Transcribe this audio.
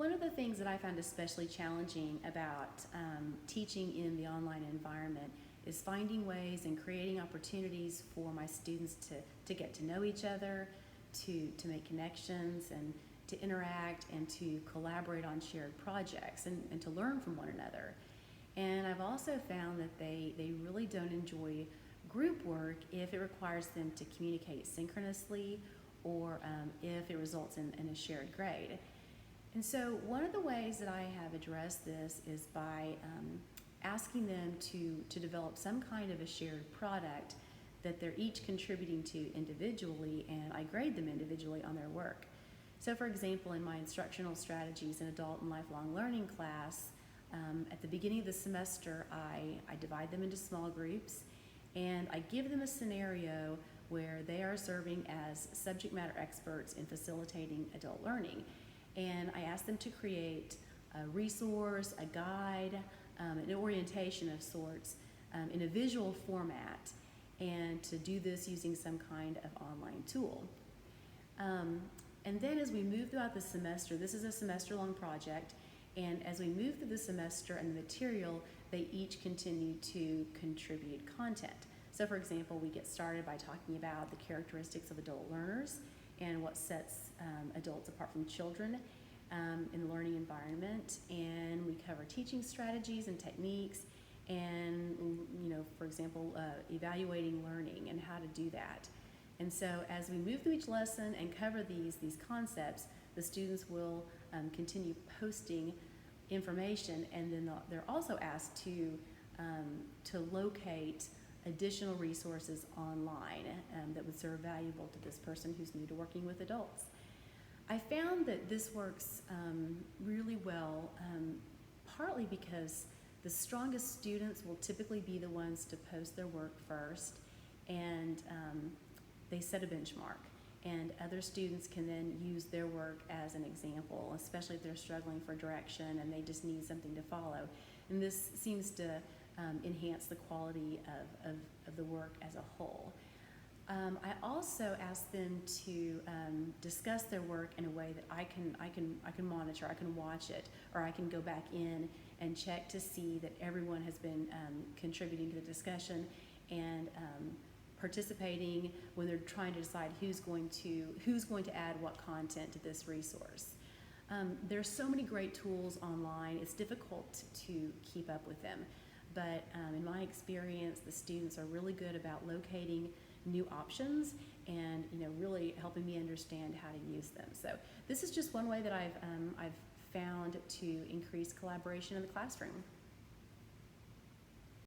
One of the things that I found especially challenging about teaching in the online environment is finding ways and creating opportunities for my students to get to know each other, to make connections, and to interact and to collaborate on shared projects and to learn from one another. And I've also found that they really don't enjoy group work if it requires them to communicate synchronously or if it results in a shared grade. And so one of the ways that I have addressed this is by asking them to develop some kind of a shared product that they're each contributing to individually, and I grade them individually on their work. So for example, in my instructional strategies in adult and lifelong learning class, at the beginning of the semester, I divide them into small groups, and I give them a scenario where they are serving as subject matter experts in facilitating adult learning. And I ask them to create a resource, a guide, an orientation of sorts in a visual format, and to do this using some kind of online tool. And then as we move throughout the semester, this is a semester-long project, and as we move through the semester and the material, they each continue to contribute content. So for example, we get started by talking about the characteristics of adult learners and what sets adults apart from children in the learning environment, and we cover teaching strategies and techniques, and for example, evaluating learning and how to do that. And so as we move through each lesson and cover these concepts, the students will continue posting information, and then they're also asked to locate additional resources online that would serve valuable to this person who's new to working with adults. I found that this works really well, partly because the strongest students will typically be the ones to post their work first, and they set a benchmark. And other students can then use their work as an example, especially if they're struggling for direction and they just need something to follow. And this seems to enhance the quality of the work as a whole. I also ask them to discuss their work in a way that I can monitor, I can watch it, or I can go back in and check to see that everyone has been contributing to the discussion and participating when they're trying to decide who's going to add what content to this resource. There's so many great tools online, it's difficult to keep up with them. But in my experience, the students are really good about locating new options and really helping me understand how to use them. So this is just one way that I've found to increase collaboration in the classroom.